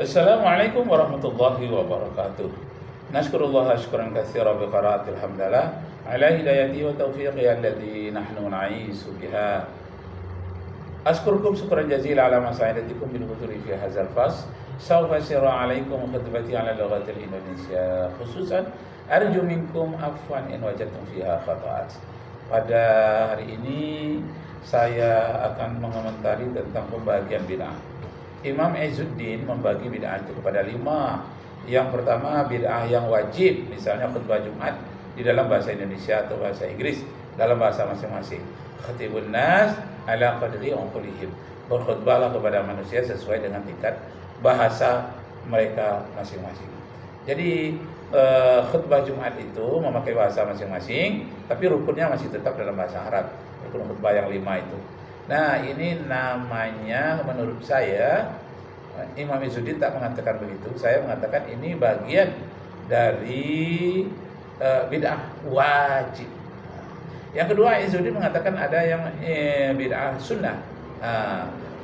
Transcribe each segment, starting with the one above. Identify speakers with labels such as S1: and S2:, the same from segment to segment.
S1: Assalamualaikum warahmatullahi wabarakatuh. Nashkurullah syukran katsiran bi qiraatil hamdalah ala hidayati wa taufiqi alladhi nahnu na'isu biha. Ashkurukum syukran jazila ala masa'idatikum bil huduri fi hadzal fas. Sawfa sirra alaikum khutbati ala lughatil Indonesia khususan arju minkum afwan in wajadtum fiha khata'at. Pada hari ini saya akan mengomentari tentang pembagian bid'ah. Imam Izzuddin membagi bid'ah itu kepada 5. Yang pertama bid'ah yang wajib, misalnya khutbah Jumat di dalam bahasa Indonesia atau bahasa Inggris dalam bahasa masing-masing. Khatibun nas ala qadri unqulihim. Berkhutbahlah kepada manusia sesuai dengan tingkat bahasa mereka masing-masing. Jadi khutbah Jumat itu memakai bahasa masing-masing, tapi rukunnya masih tetap dalam bahasa Arab. Rukun khutbah yang 5 itu. Nah, ini namanya menurut saya, Imam Izzuddin tak mengatakan begitu. Saya mengatakan ini bagian dari bid'ah wajib. Yang kedua, Izzuddin mengatakan ada yang bid'ah sunnah,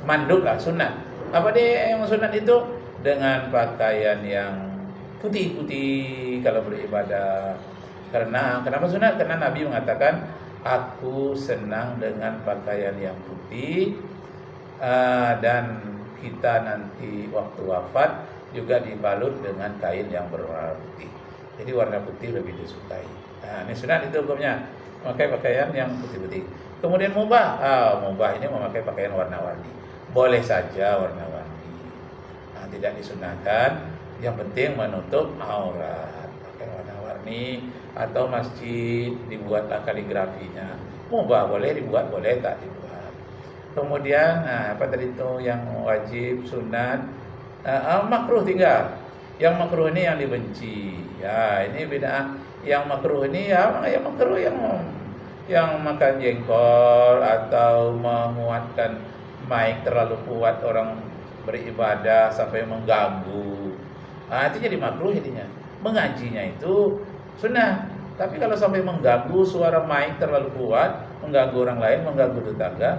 S1: mandub lah, sunnah. Apa dia yang sunnah itu? Dengan pakaian yang putih-putih kalau beribadah. Kenapa sunnah? Karena Nabi mengatakan, aku senang dengan pakaian yang putih, dan kita nanti waktu wafat juga dibalut dengan kain yang berwarna putih. Jadi warna putih lebih disukai. Nah, ini sunat itu hukumnya, memakai pakaian yang putih-putih. Kemudian mubah, mubah ini memakai pakaian warna-warni. Boleh saja warna-warni. Nah, tidak disunahkan. Yang penting menutup aurat. Pakai warna-warni. Atau masjid dibuatlah kaligrafinya. Mubah, boleh dibuat, boleh tak dibuat. Kemudian apa tadi itu yang wajib, sunat, makruh tinggal. Yang makruh ini yang dibenci. Ya, ini bid'ah. Yang makruh ini yang makruh yang makan jengkol atau menguatkan mic terlalu kuat orang beribadah sampai mengganggu. Itu jadi makruh jadinya. Mengajinya itu sunnah, tapi kalau sampai mengganggu suara mic terlalu kuat, mengganggu orang lain, mengganggu tetangga,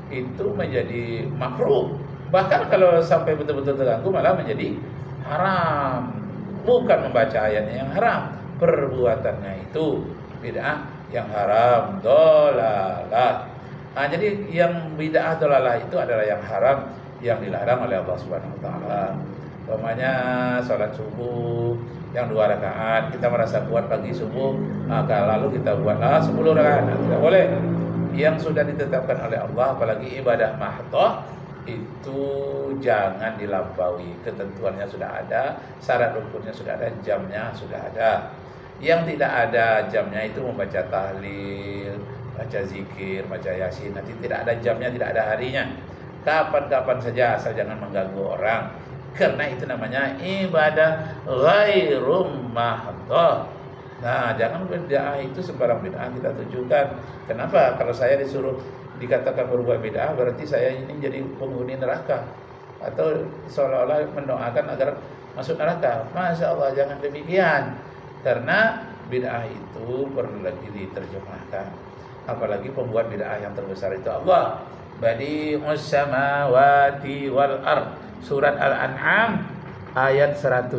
S1: itu menjadi makruh. Bahkan kalau sampai betul-betul terganggu malah menjadi haram. Bukan membaca ayatnya yang haram, perbuatannya itu bid'ah yang haram, dolalah. Jadi yang bid'ah dolalah itu adalah yang haram, yang dilarang oleh Allah Subhanahu wa taala. Umpamanya salat subuh yang 2 rakaat, kita merasa kuat pagi subuh, maka lalu kita buatlah 10 rakaat. Tidak boleh. Yang sudah ditetapkan oleh Allah, apalagi ibadah mahdhah, itu jangan dilampaui. Ketentuannya sudah ada, syarat rukunnya sudah ada, jamnya sudah ada. Yang tidak ada jamnya itu membaca tahlil, baca zikir, baca yasin. Nanti tidak ada jamnya, tidak ada harinya. Kapan-kapan saja, asal jangan mengganggu orang. Karena itu namanya ibadah ghairum mahdhah. Nah, jangan bid'ah itu sembarang bid'ah kita tujukan. Kenapa? Kalau saya disuruh dikatakan berbuat bid'ah, berarti saya ini jadi penghuni neraka, atau seolah-olah mendoakan agar masuk neraka. Masya Allah, jangan demikian. Karena bid'ah itu perlu lagi diterjemahkan. Apalagi pembuat bid'ah yang terbesar itu Allah. Badi'us samawati wal ard. Surat Al-An'am ayat 101,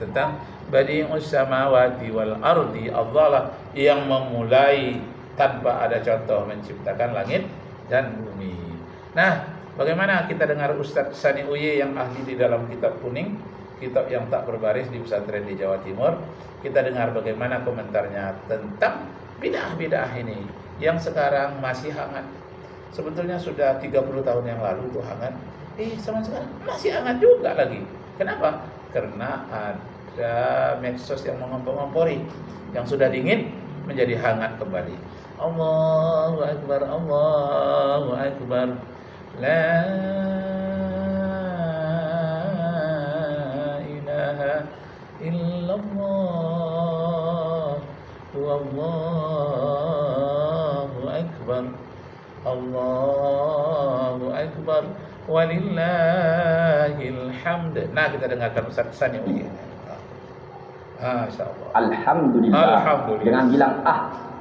S1: tentang Badi'us samawati wal ardi. Allah lah yang memulai tanpa ada contoh menciptakan langit dan bumi. Nah, bagaimana kita dengar Ustaz Sani Uye yang ahli di dalam kitab kuning, kitab yang tak berbaris di pesantren di Jawa Timur. Kita dengar bagaimana komentarnya tentang bid'ah-bid'ah ini yang sekarang masih hangat. Sebetulnya sudah 30 tahun yang lalu itu hangat. Sama sekarang masih hangat juga lagi. Kenapa? Karena ada medsos yang mengompor-ngompori, yang sudah dingin menjadi hangat kembali. Allahu Akbar, Allahu Akbar, la ilaha illallah, wallahu akbar, Allahu Akbar, walillahil hamd. Nah, kita dengarkan Ustaz Sani Uye. Masyaallah.
S2: Alhamdulillah. Dengan bilang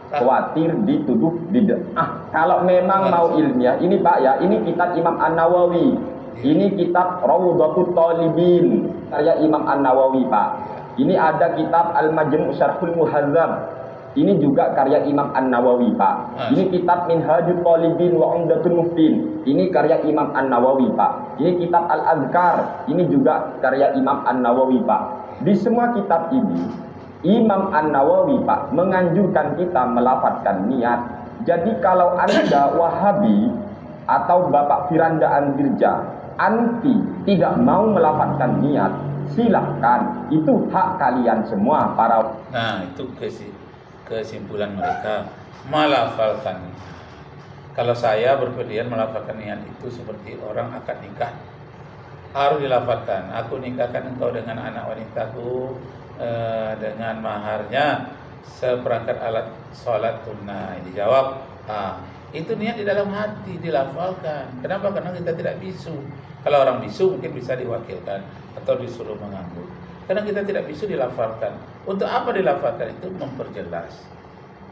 S2: khawatir dituduh bid'ah. Kalau memang mau ilmiah, ini Pak ya, ini kitab Imam An-Nawawi. Ini kitab Rawdatul Talibin karya Imam An-Nawawi, Pak. Ini ada kitab Al-Majmu' Syarhul Muhadzab. Ini juga karya Imam An-Nawawi, Pak. Ini kitab Minhajul Talibin wa Umdatul Muftin. Ini karya Imam An-Nawawi, Pak. Ini kitab Al-Azkar. Ini juga karya Imam An-Nawawi, Pak. Di semua kitab ini, Imam An-Nawawi, Pak, menganjurkan kita melafadzkan niat. Jadi kalau Anda Wahabi atau Bapak Firanda Andirja anti tidak mau melafadzkan niat, silahkan. Itu hak kalian semua para.
S1: Nah, itu kesimpulan mereka melafalkan. Kalau saya berpendirian melafalkan niat itu seperti orang akad nikah, harus dilafalkan. Aku nikahkan engkau dengan anak wanitaku dengan maharnya seperangkat alat sholat tunai. Dijawab, itu niat di dalam hati, dilafalkan. Kenapa? Karena kita tidak bisu. Kalau orang bisu mungkin bisa diwakilkan atau disuruh mengangguk. Karena kita tidak bisu, dilafalkan. Untuk apa dilafalkan? Itu memperjelas.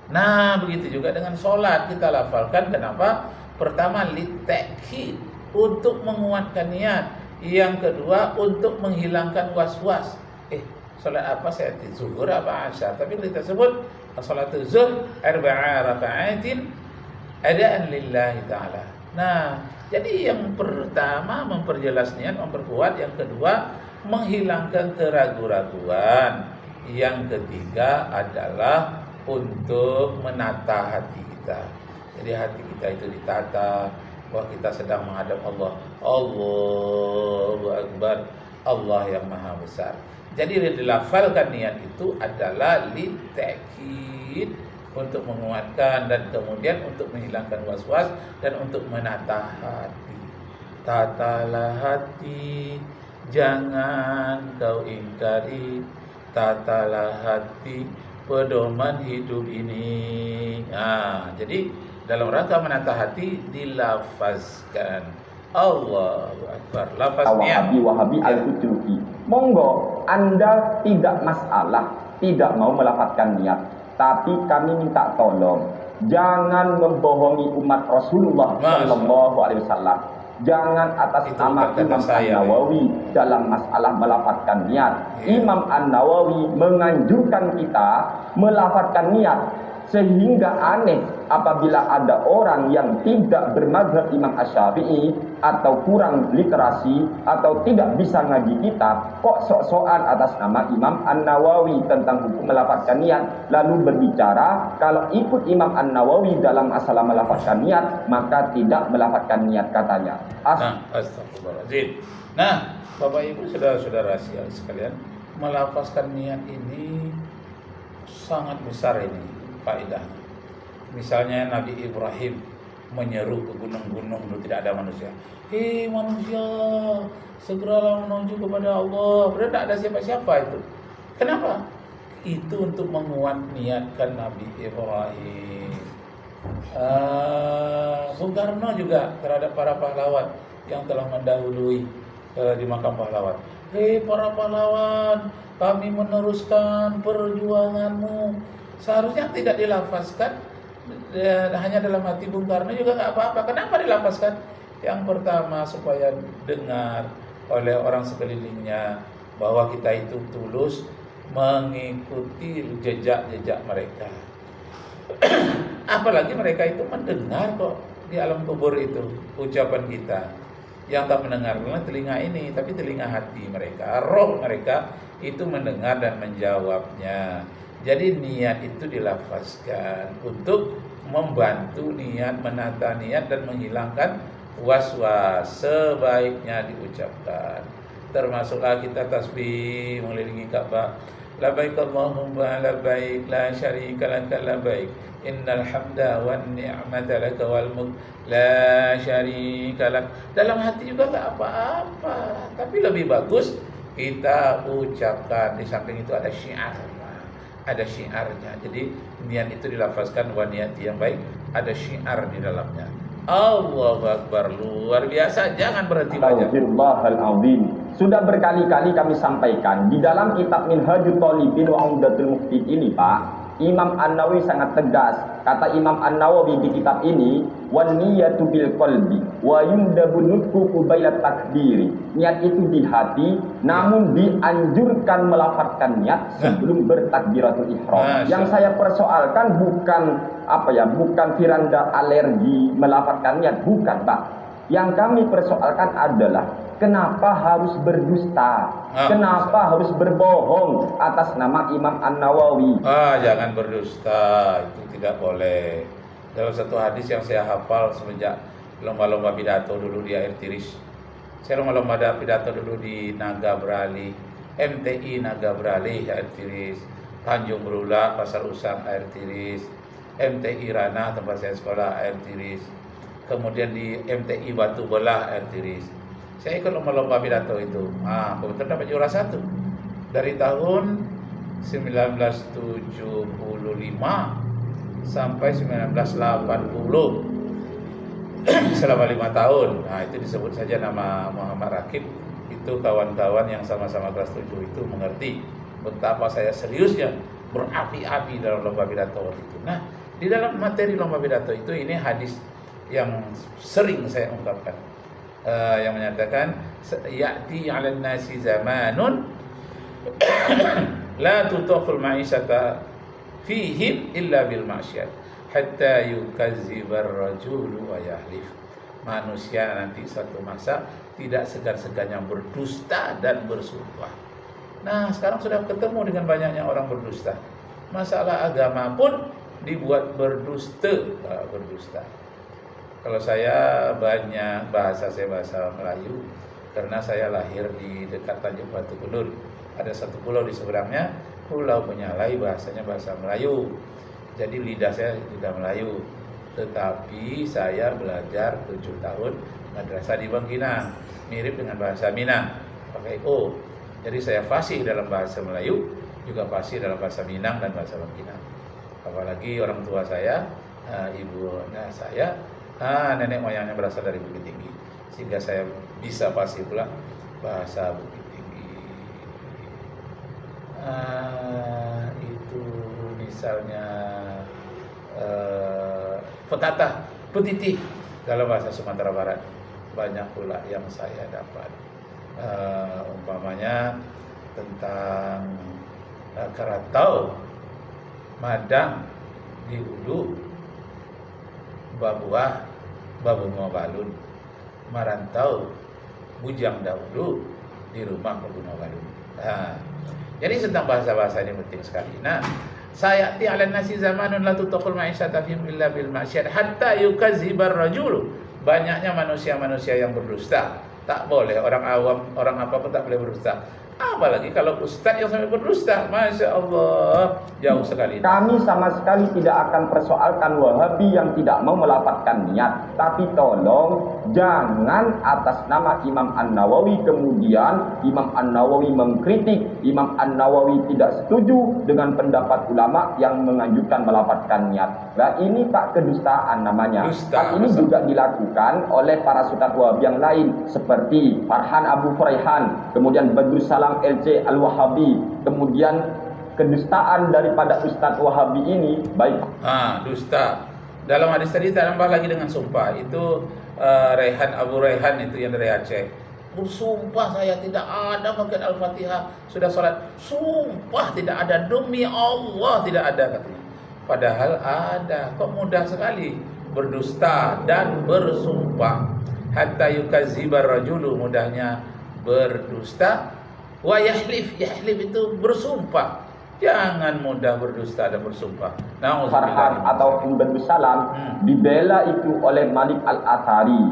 S1: Nah, begitu juga dengan sholat kita lafalkan. Kenapa? Pertama, litakid, untuk menguatkan niat. Yang kedua, untuk menghilangkan was-was. Sholat apa? Saya zuhur apa asyar? Tapi kita sebut sholatul zuhur arba'a raka'atin adaan lillahi ta'ala. Nah, jadi yang pertama memperjelas niat, memperkuat. Yang kedua, menghilangkan keraguan-raguan. Yang ketiga adalah untuk menata hati kita. Jadi hati kita itu ditata bahwa kita sedang menghadap Allah. Allahu Akbar, Allah yang Maha Besar. Jadi dilafalkan niat itu adalah litakid, untuk menguatkan, dan kemudian untuk menghilangkan was-was dan untuk menata hati. Tatalah hati, jangan kau ingkari. Tatalah hati, pedoman hidup ini. Nah, jadi dalam rangka menata hati dilafazkan Allahu Akbar. Lafaz niat.
S2: Wahabi Al-Qutubi. Monggo, Anda tidak masalah tidak mau melafazkan niat, tapi kami minta tolong jangan membohongi umat Rasulullah sallallahu alaihi wasallam. Jangan atas nama Imam An-Nawawi dalam masalah melafadzkan niat. Imam An-Nawawi menganjurkan kita melafadzkan niat, sehingga aneh apabila ada orang yang tidak bermadzhab Imam Asy-Syafi'i atau kurang literasi atau tidak bisa ngaji kitab, kok sok-sokan atas nama Imam An-Nawawi tentang hukum melafadzkan niat, lalu berbicara kalau ikut Imam An-Nawawi dalam masalah melafadzkan niat maka tidak melafadzkan niat katanya.
S1: Astagfirullahaladzim. Nah, Bapak Ibu saudara-saudara sekalian, melafazkan niat ini sangat besar ini faedahnya. Misalnya Nabi Ibrahim menyeru ke gunung-gunung dulu tidak ada manusia. Hei manusia, segeralah menuju kepada Allah. Padahal tidak ada siapa-siapa itu. Kenapa? Itu untuk menguat niatkan Nabi Ibrahim. Bung Karno juga terhadap para pahlawan yang telah mendahului di makam pahlawan. Hei para pahlawan, kami meneruskan perjuanganmu. Seharusnya tidak dilafazkan, hanya dalam hati Bung Karno juga nggak apa-apa. Kenapa dilafazkan? Yang pertama supaya dengar oleh orang sekelilingnya bahwa kita itu tulus mengikuti jejak-jejak mereka. Apalagi mereka itu mendengar kok di alam kubur itu ucapan kita. Yang tak mendengar adalah telinga ini, tapi telinga hati mereka, roh mereka itu mendengar dan menjawabnya. Jadi niat itu dilafazkan untuk membantu niat, menata niat dan menghilangkan was-was. Sebaiknya diucapkan. Termasuklah kita tasbih mengelilingi Ka'bah. Labbaik Allahumma labbaik la syarika laka labbaik innal hamda wan ni'mata laka wal mulk la syarika lak. Dalam hati juga enggak apa-apa, tapi lebih bagus kita ucapkan. Di samping itu ada syiar. Ada syiarnya. Jadi niat itu dilafazkan wa niati yang baik, ada syiar di dalamnya. Allahu Akbar, luar biasa. Jangan berhenti baca.
S2: Astagfirullahaladzim. Sudah berkali-kali kami sampaikan di dalam kitab Minhajul Talibin wa Umdatul Muftin ini, Pak, Imam An-Nawawi sangat tegas. Kata Imam An-Nawawi di kitab ini, wan niyatu bil qalbi wa yundabu nutqu qabla takbiri. Niat itu di hati, namun dianjurkan melafazkan niat sebelum bertakbiratul ihram. Yang saya persoalkan bukan bukan firanda alergi melafazkan niat, bukan, Pak. Yang kami persoalkan adalah kenapa harus berdusta? Kenapa harus berbohong atas nama Imam An-Nawawi?
S1: Jangan berdusta, itu tidak boleh. Dalam satu hadis yang saya hafal semenjak lomba-lomba pidato dulu di Air Tiris. Saya lomba-lomba pidato dulu di Naga Beralih, MTI Naga Beralih Air Tiris, Tanjung Berulak, Pasar Usang Air Tiris, MTI Ranah tempat saya sekolah Air Tiris, kemudian di MTI Batu Belah Air Tiris. Saya ikut lomba-lomba pidato itu. Kebetulan dapat juara 1 dari tahun 1975 sampai 1980. Selama 5 tahun. Itu disebut saja nama Muhammad Rakib. Itu kawan-kawan yang sama-sama kelas 7 itu mengerti betapa saya seriusnya berapi-api dalam lomba pidato itu. Nah, di dalam materi lomba pidato itu ini hadis yang sering saya ungkapkan, yang menyatakan ya'ti 'alan nasi zamanun la tutaqul ma'isyata fihim illa bil ma'syad hatta yukazzibar rajulu wa yahlif. Manusia nanti suatu masa tidak segan-segannya berdusta dan bersumpah. Nah, sekarang sudah ketemu dengan banyaknya orang berdusta. Masalah agama pun dibuat berdusta. Kalau saya banyak bahasa Melayu karena saya lahir di dekat Tanjung Batu Gulur. Ada satu pulau di seberangnya, Pulau Penyalai, bahasanya bahasa Melayu. Jadi lidah saya lidah Melayu. Tetapi saya belajar 7 tahun madrasah di Bangkinang, mirip dengan bahasa Minang, pakai O. Jadi saya fasih dalam bahasa Melayu, juga fasih dalam bahasa Minang dan bahasa Bangkinang. Apalagi orang tua saya, ibu saya, nenek moyangnya berasal dari Bukit Tinggi, sehingga saya bisa fasih pula bahasa Bukit Tinggi. Itu misalnya pekatah, petitih dalam bahasa Sumatera Barat, banyak pula yang saya dapat. Umpamanya tentang Karatau, Madang, di Hulu, Babuah, Babungo Balun, Marantau, Bujang Dahulu, di rumah Babungo Balun. Jadi tentang bahasa-bahasa ini penting sekali. Nah, sayati 'alan nasi zamanun la tutaqul ma'isyata fihim illa bil ma'syad hatta yukazzibar rajul. Banyaknya manusia-manusia yang berdusta. Tak boleh orang awam, orang apa pun tak boleh berdusta. Apalagi kalau ustaz yang sampai berdusta, Masya Allah, jauh sekali.
S2: Kami sama sekali tidak akan persoalkan Wahabi yang tidak mau melafazkan niat. Tapi tolong jangan atas nama Imam An-Nawawi kemudian Imam An-Nawawi mengkritik, Imam An-Nawawi tidak setuju dengan pendapat ulama yang menganjurkan melafazkan niat. Nah, ini tak kedustaan namanya. Ini juga dilakukan oleh para ustaz Wahabi yang lain seperti Farhan Abu Furaihan, kemudian Badrus Salam LC Al-Wahabi, kemudian kedustaan daripada Ustadz Wahabi ini baik.
S1: Dusta. Dalam hadis tadi tambah lagi dengan sumpah. Itu Rehan Abu Rehan itu yang dari Aceh. Bersumpah saya tidak ada bagian Al-Fatihah, sudah sholat. Sumpah tidak ada, demi Allah tidak ada katanya. Padahal ada. Kok mudah sekali berdusta dan bersumpah. Hatta yukazzibar rajulu, mudahnya berdusta. Wa yahlif itu bersumpah. Jangan mudah berdusta dan bersumpah.
S2: Farhan atau Badrus Salam dibela itu oleh Malik Al-Athari.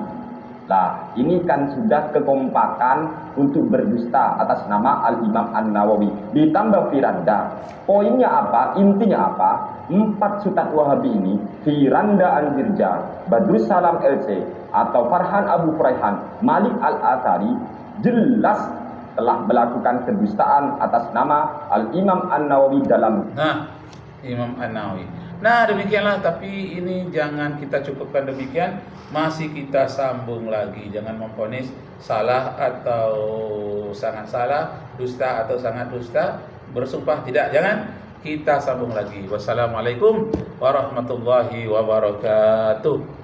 S2: Nah, ini kan sudah kekompakan untuk berdusta atas nama Al-Imam An-Nawawi. Ditambah Firanda. Poinnya apa? Intinya apa? 4 Ustadz Wahabi ini, Firanda Anzirja, Badrus Salam LC, atau Farhan Abu Furaihan, Malik Al-Athari, jelas telah melakukan kedustaan atas nama Al-Imam An-Nawawi dalam.
S1: Imam An-Nawawi. Demikianlah, tapi ini jangan kita cukupkan demikian, masih kita sambung lagi. Jangan memvonis salah atau sangat salah, dusta atau sangat dusta, bersumpah tidak, jangan. kita sambung lagi. Wassalamualaikum warahmatullahi wabarakatuh.